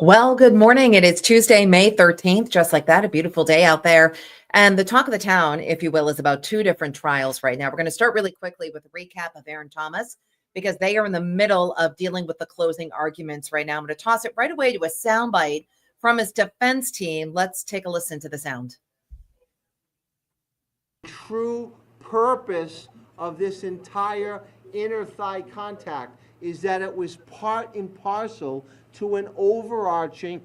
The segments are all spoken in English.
Well, good morning. It is Tuesday, May 13th, just like that, a beautiful day out there. And the talk of the town, if you will, is about two different trials right now. We're going to start really quickly with a recap of Aaron Thomas because they are in the middle of dealing with the closing arguments right now. I'm going to toss it right away to a soundbite from his defense team. Let's take a listen to the sound. True purpose of this entire inner thigh contact is that it was part and parcel to an overarching,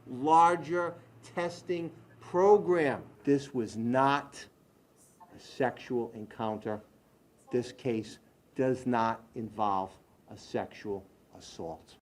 larger testing program. This was not a sexual encounter. This case does not involve a sexual assault.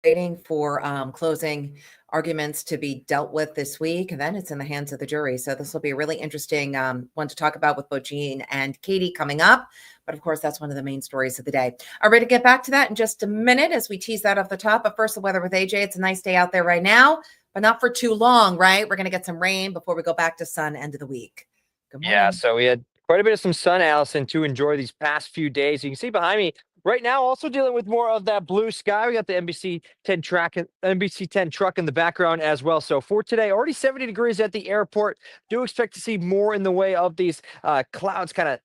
Waiting for closing arguments to be dealt with this week, and then it's in the hands of the jury. So this will be a really interesting one to talk about with both Jean and Katie coming up. But of course, that's one of the main stories of the day. All right, to get back to that in just a minute as we tease that off the top. But first, the weather with AJ. It's a nice day out there right now, but not for too long, right? We're going to get some rain before we go back to sun end of the week. Good morning. Yeah, so we had quite a bit of some sun, Allison, to enjoy these past few days. You can see behind me right now, also dealing with more of that blue sky. We got the NBC 10 truck in the background as well. So for today, already 70 degrees at the airport. Do expect to see more in the way of these clouds, kind of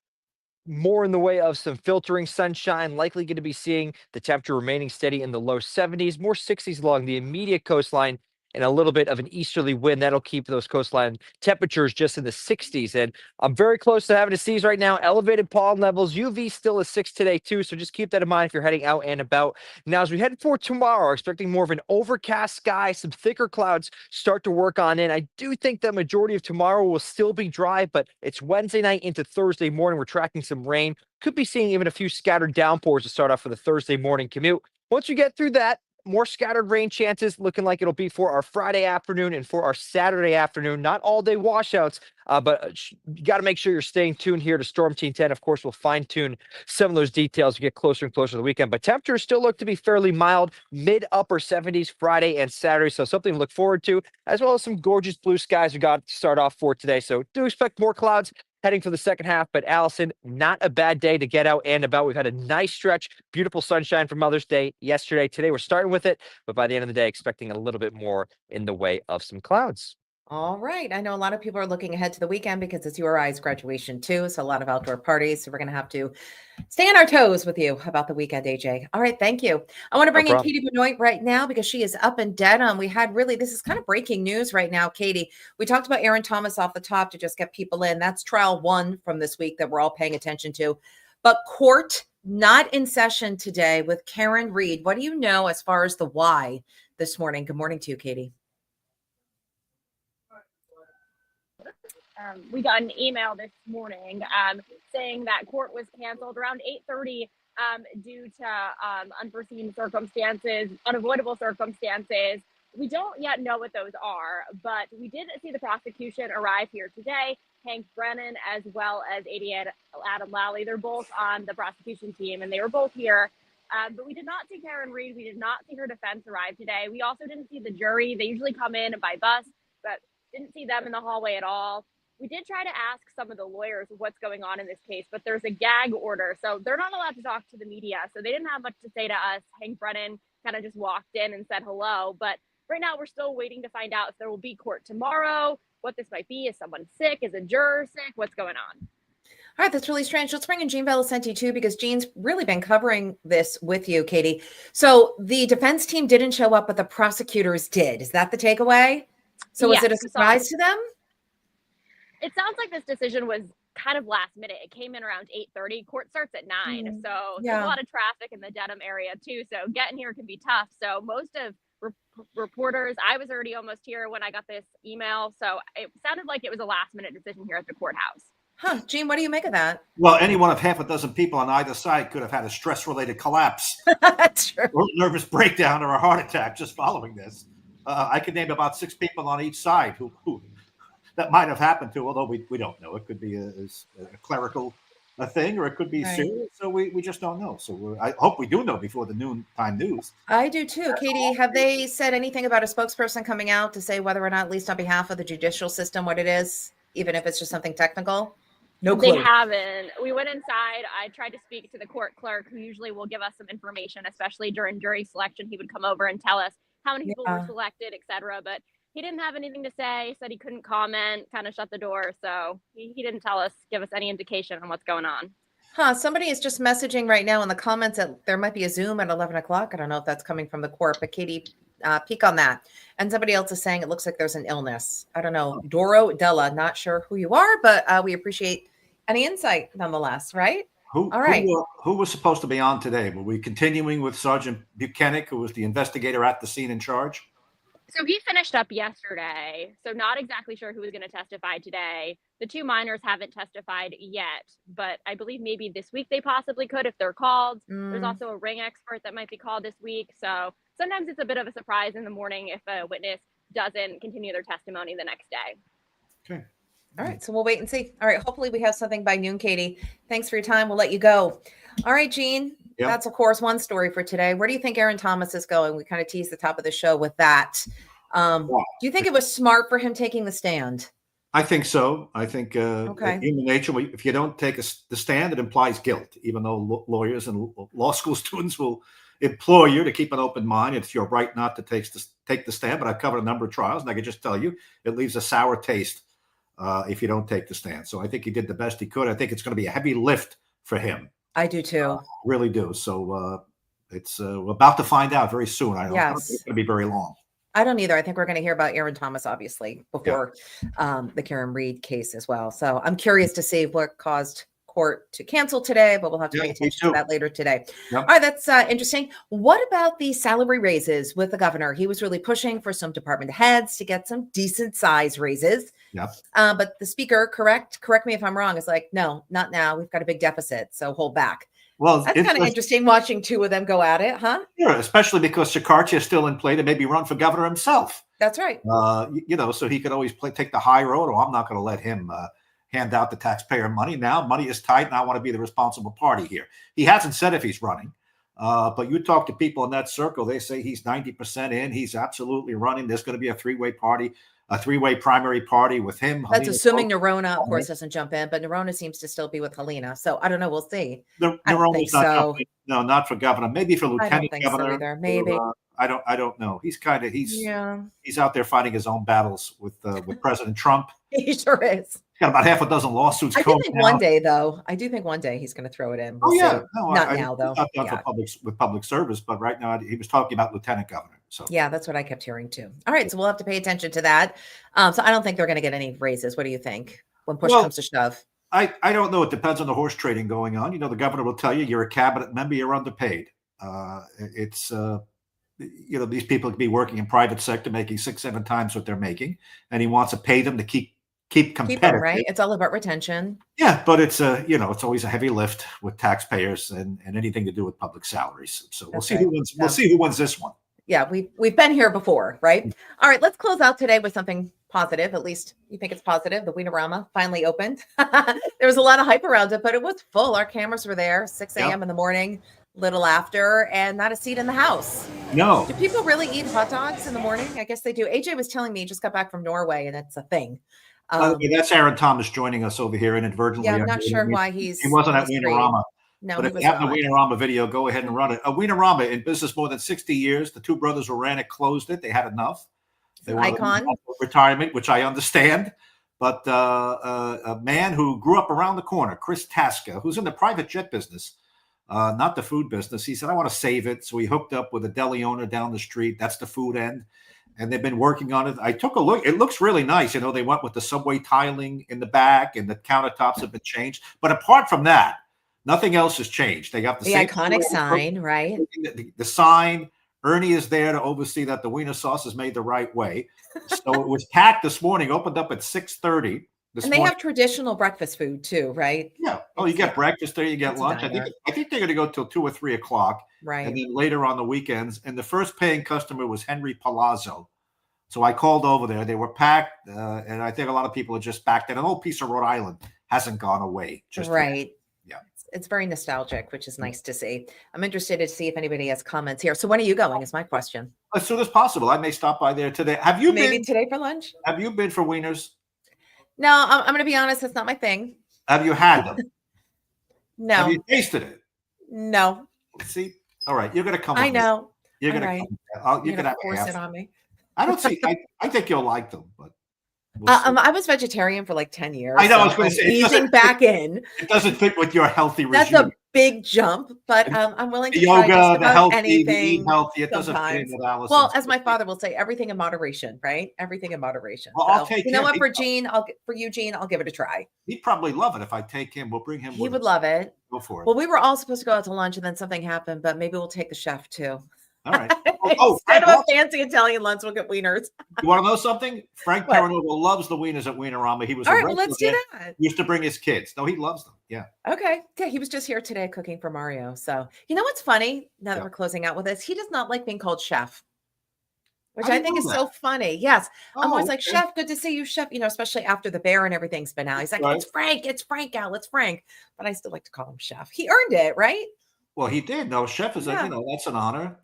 more in the way of some filtering sunshine. Likely going to be seeing the temperature remaining steady in the low 70s, more 60s along the immediate coastline, and a little bit of an easterly wind that'll keep those coastline temperatures just in the 60s. And I'm very close to having a seize right now. Elevated pollen levels. UV still is 6 today too, so just keep that in mind if you're heading out and about. Now, as we head for tomorrow, expecting more of an overcast sky, some thicker clouds start to work on in. I do think the majority of tomorrow will still be dry, but it's Wednesday night into Thursday morning. We're tracking some rain. Could be seeing even a few scattered downpours to start off for the Thursday morning commute. Once you get through that, more scattered rain chances looking like it'll be for our Friday afternoon and for our Saturday afternoon. Not all day washouts, but you got to make sure you're staying tuned here to Storm Team 10. Of course, we'll fine tune some of those details as we get closer and closer to the weekend. But temperatures still look to be fairly mild, mid upper 70s Friday and Saturday. So something to look forward to, as well as some gorgeous blue skies we got to start off for today. So do expect more clouds heading for the second half. But Allison, not a bad day to get out and about. We've had a nice stretch, beautiful sunshine for Mother's Day yesterday. Today we're starting with it, but by the end of the day, expecting a little bit more in the way of some clouds. All right. I know a lot of people are looking ahead to the weekend because it's URI's graduation too. So a lot of outdoor parties. So we're going to have to stay on our toes with you about the weekend, AJ. All right. Thank you. I want to bring in Katie Benoit right now because she is up and dead on. We had really, this is kind of breaking news right now, Katie. We talked about Aaron Thomas off the top to just get people in. That's trial one from this week that we're all paying attention to. But court not in session today with Karen Reed. What do you know as far as the why this morning? Good morning to you, Katie. We got an email this morning saying that court was canceled around 8:30 due to unforeseen circumstances, unavoidable circumstances. We don't yet know what those are, but we did see the prosecution arrive here today. Hank Brennan as well as AD Adam Lally. They're both on the prosecution team, and they were both here. But we did not see Karen Reed. We did not see her defense arrive today. We also didn't see the jury. They usually come in by bus, but didn't see them in the hallway at all. We did try to ask some of the lawyers what's going on in this case, but there's a gag order, so they're not allowed to talk to the media. So they didn't have much to say to us. Hank Brennan kind of just walked in and said hello. But right now we're still waiting to find out if there will be court tomorrow, what this might be. Is someone sick? Is a juror sick? What's going on? All right, that's really strange. Let's bring in Jean Valicenti too, because Jean's really been covering this with you, Katie. So the defense team didn't show up, but the prosecutors did. Is that the takeaway? So was it a surprise to them? It sounds like this decision was kind of last minute. It came in around 8:30. Court starts at 9. So there's a lot of traffic in the Dedham area too. So getting here can be tough. So most of reporters, I was already almost here when I got this email. So it sounded like it was a last minute decision here at the courthouse. Huh. Gene, what do you make of that? Well, any one of half a dozen people on either side could have had a stress-related collapse. That's true. Or nervous breakdown or a heart attack just following this. I could name about 6 people on each side who that might have happened to, although we don't know. It could be a clerical thing, or it could be serious. So we just don't know. So I hope we do know before the noontime news. I do too. Katie, have they said anything about a spokesperson coming out to say whether or not, at least on behalf of the judicial system, what it is, even if it's just something technical? No They clue. haven't. We went inside. I tried to speak to the court clerk, who usually will give us some information, especially during jury selection. He would come over and tell us how many people were Yeah. selected, etc. But he didn't have anything to say. Said he couldn't comment. Kind of shut the door. So he didn't give us any indication on what's going on. Huh, somebody is just messaging right now in the comments that there might be a Zoom at 11 o'clock. I don't know if that's coming from the court, but Katie, peek on that. And somebody else is saying it looks like there's an illness. I don't know. Doro Della, not sure who you are, but we appreciate any insight nonetheless, right? All right. Who was supposed to be on today? Were we continuing with Sergeant Buchanan, who was the investigator at the scene in charge? So he finished up yesterday. So not exactly sure who was going to testify today. The two minors haven't testified yet, but I believe maybe this week they possibly could if they're called. There's also a ring expert that might be called this week. So sometimes it's a bit of a surprise in the morning if a witness doesn't continue their testimony the next day. Okay. All right. So we'll wait and see. All right. Hopefully we have something by noon, Katie. Thanks for your time. We'll let you go. All right, Gene. Yep. That's, of course, one story for today. Where do you think Aaron Thomas is going? We kind of teased the top of the show with that. Do you think it was smart for him taking the stand? I think so. I think human nature, if you don't take the stand, it implies guilt, even though lawyers and law school students will implore you to keep an open mind. It's your right not to take the stand, but I've covered a number of trials, and I can just tell you it leaves a sour taste if you don't take the stand. So I think he did the best he could. I think it's going to be a heavy lift for him. I do too. Really do. So it's we're about to find out very soon. I don't think it's going to be very long. I don't either. I think we're going to hear about Aaron Thomas, obviously, before the Karen Reed case as well. So I'm curious to see what caused court to cancel today, but we'll have to pay attention to that later today. Yep. All right, that's interesting. What about the salary raises with the governor? He was really pushing for some department heads to get some decent size raises. Yep. But the speaker, correct me if I'm wrong, is like, no, not now. We've got a big deficit, so hold back. Well, that's kind of interesting watching two of them go at it, huh? Yeah, especially because Shekarchi is still in play to maybe run for governor himself. That's right. So he could always take the high road. I'm not going to let him hand out the taxpayer money. Now money is tight, and I want to be the responsible party here. He hasn't said if he's running, but you talk to people in that circle, they say he's 90% in. He's absolutely running. There's going to be a three-way primary party with him. That's assuming Nerona, of course, doesn't jump in, but Nerona seems to still be with Helena. So I don't know. We'll see. Nerona's not jumping. No, not for governor. Maybe for lieutenant governor. So either. Maybe. I don't know. He's out there fighting his own battles with President Trump. He sure is. He's got about half a dozen lawsuits. I do think one day, though. I do think one day he's going to throw it in. We'll see. No, not now though. Not done with public service, but right now he was talking about lieutenant governor. So yeah, that's what I kept hearing too. All right, so we'll have to pay attention to that. So I don't think they're going to get any raises. What do you think when push comes to shove? I don't know. It depends on the horse trading going on. The governor will tell you you're a cabinet member, you're underpaid. These people could be working in private sector, making 6-7 times what they're making, and he wants to pay them to keep competitive. Them, right? It's all about retention. Yeah, but it's it's always a heavy lift with taxpayers and anything to do with public salaries. So we'll see who wins. We'll see who wins this one. Yeah, we've been here before, right? All right, let's close out today with something positive. At least you think it's positive. The Wienerama finally opened. There was a lot of hype around it, but it was full. Our cameras were there 6 a.m. in the morning, little after, and not a seat in the house. No. Do people really eat hot dogs in the morning? I guess they do. AJ was telling me he just got back from Norway, and it's a thing. That's Aaron Thomas joining us over here inadvertently. Yeah, I'm not sure why he wasn't at Wienerama. No, but if you have the Wienerama video, go ahead and run it. Wienerama, in business more than 60 years. The two brothers who ran it closed it. They had enough. They were icon retirement, which I understand. But a man who grew up around the corner, Chris Tasca, who's in the private jet business, not the food business. He said, I want to save it. So he hooked up with a deli owner down the street. That's the food end. And they've been working on it. I took a look. It looks really nice. They went with the subway tiling in the back, and the countertops have been changed. But apart from that, nothing else has changed. They got the same iconic sign, right? The sign. Ernie is there to oversee that the wiener sauce is made the right way. So it was packed this morning, opened up at 6:30. And they have traditional breakfast food too, right? Yeah. Oh, you get breakfast there, you get lunch. I think they're going to go till 2 or 3 o'clock. Right. And then later on the weekends. And the first paying customer was Henry Palazzo. So I called over there. They were packed. And I think a lot of people are just back there. An old piece of Rhode Island hasn't gone away. Right. Yeah. It's very nostalgic, which is nice to see. I'm interested to see if anybody has comments here. So when are you going is my question. As soon as possible. I may stop by there today. Have you been today for lunch? Have you been for wieners? No, I'm going to be honest. It's not my thing. Have you had them? No. Have you tasted it? No. See? All right. You're going to come. I know. You're going right. to come. You're going to force it on me. I don't see. I think you'll like them, but I was vegetarian for like 10 years. I know. So I was going to say easing back in. It doesn't fit with your healthy regime. That's a big jump, but I'm willing to the try yoga, just the about healthy, anything. the eat healthy. It doesn't fit sometimes. in with Alison. Well, as my father will say, everything in moderation, right? Everything in moderation. Well, so, I'll take you know him. what, for Eugene, I'll give it a try. He'd probably love it if I take him. We'll bring him. He would love it. Go for it. Well, we were all supposed to go out to lunch, and then something happened, but maybe we'll take the chef too. All right. Instead of a fancy Italian lunch, we'll get wieners. You want to know something? Frank Terranova loves the wieners at Wienerama. He was all right. Well, let's do that. He used to bring his kids. No, he loves them. Yeah. Okay. Yeah, he was just here today cooking for Mario. So you know what's funny? Now that we're closing out with this, he does not like being called chef, which I think is so funny. Yes, I'm always like, chef, good to see you, chef. You know, especially after the bear and everything's been out. He's like, it's Frank, Al, it's Frank. But I still like to call him chef. He earned it, right? Well, he did. No, chef is like, that's an honor.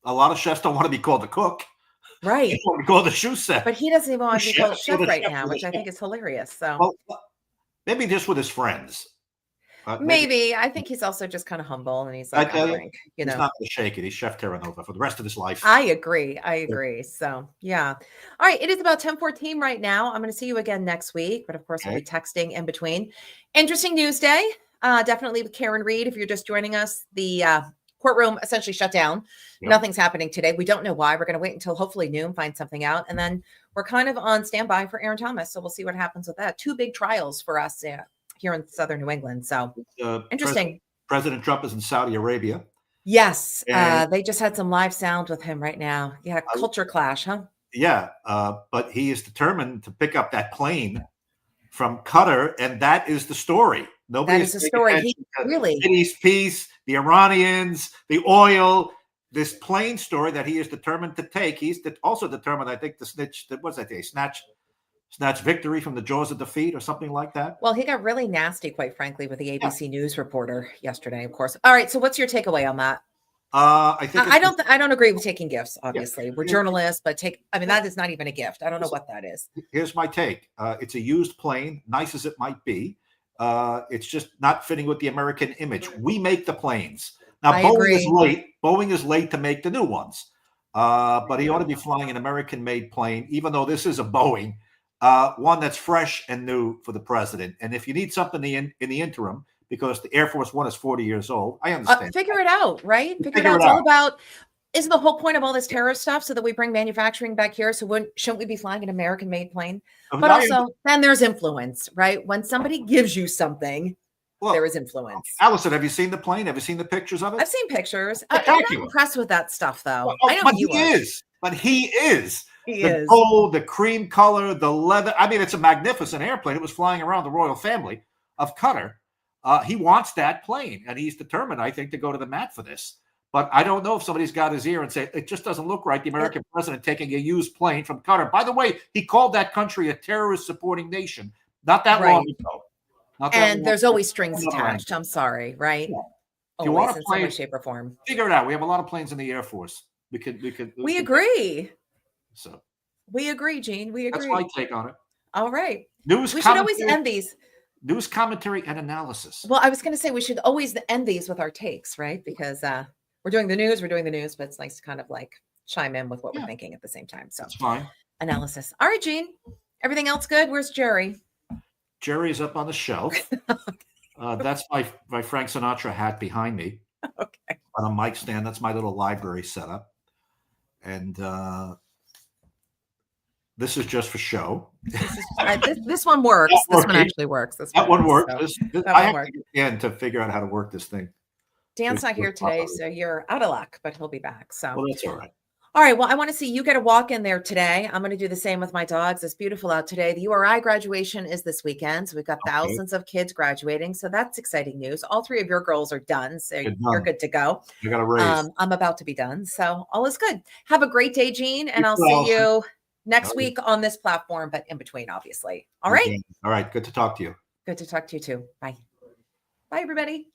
A lot of chefs don't want to be called a cook. Right. They want to be called a shoe set. But he doesn't even want to be called chef right now, which I think is hilarious. So maybe just with his friends. Maybe. I think he's also just kind of humble, and he's like, Frank, he's not going to shake it. He's Chef Terranova for the rest of his life. I agree. So, yeah. All right. It is about 10:14 right now. I'm going to see you again next week, but of course, we'll be texting in between. Interesting news day. Definitely with Karen Reed. If you're just joining us, the courtroom essentially shut down. Yep. Nothing's happening today. We don't know why. We're going to wait until hopefully noon, find something out. And then we're kind of on standby for Aaron Thomas. So we'll see what happens with that. 2 big trials for us here in Southern New England. So interesting. President Trump is in Saudi Arabia. Yes. They just had some live sound with him right now. Yeah. Culture clash, huh? Yeah. But he is determined to pick up that plane from Qatar. And that is the story. Nobody is the story. He really Mideast peace, the Iranians, the oil, this plane story that he is determined to take. He's also determined, I think, to snatch victory from the jaws of defeat or something like that. Well, he got really nasty, quite frankly, with the ABC News reporter yesterday, of course. All right. So what's your takeaway on that? I think I don't agree with taking gifts. Obviously, we're journalists, but that is not even a gift. I don't know what that is. Here's my take. It's a used plane, nice as it might be. It's just not fitting with the American image. We make the planes. Now, Boeing is late to make the new ones. But he ought to be flying an American-made plane, even though this is a Boeing, one that's fresh and new for the president. And if you need something in the interim, because the Air Force One is 40 years old, I understand. Figure it out, right? Figure it out. It's all about, isn't the whole point of all this tariff stuff so that we bring manufacturing back here? So shouldn't we be flying an American-made plane? But also, then there's influence, right? When somebody gives you something, there is influence. Allison, have you seen the plane? Have you seen the pictures of it? I've seen pictures. I'm not impressed with that stuff, though. I know but he is. But he is. The gold, the cream color, the leather. I mean, it's a magnificent airplane. It was flying around the royal family of Qatar. He wants that plane, and he's determined, I think, to go to the mat for this. But I don't know if somebody's got his ear and say, it just doesn't look right, the American president taking a used plane from Qatar. By the way, he called that country a terrorist-supporting nation not that long ago. And there's always strings attached. I'm sorry, right? Yeah. Always, you want in some way, shape, or form. Figure it out. We have a lot of planes in the Air Force. We agree. So we agree, Gene. We agree. That's my take on it. All right. We should always end these. News commentary and analysis. Well, I was going to say we should always end these with our takes, right? Because we're doing the news, but it's nice to kind of like chime in with what we're thinking at the same time. So that's fine. Analysis. All right, Gene. Everything else good? Where's Jerry? Jerry's up on the shelf. That's my Frank Sinatra hat behind me. Okay. On a mic stand. That's my little library setup. And this is just for show. This one works. This one actually works. That one works. So I have to get in to figure out how to work this thing. Dan's not here today, so you're out of luck, but he'll be back. So well, that's all right. All right. Well, I want to see you get a walk in there today. I'm going to do the same with my dogs. It's beautiful out today. The URI graduation is this weekend. So we've got thousands of kids graduating. So that's exciting news. All 3 of your girls are done. So you're good to go. You got a raise. I'm about to be done. So all is good. Have a great day, Gene. And I'll see you next week on this platform, but in between, obviously. All right. All right. Good to talk to you. Good to talk to you too. Bye. Bye, everybody.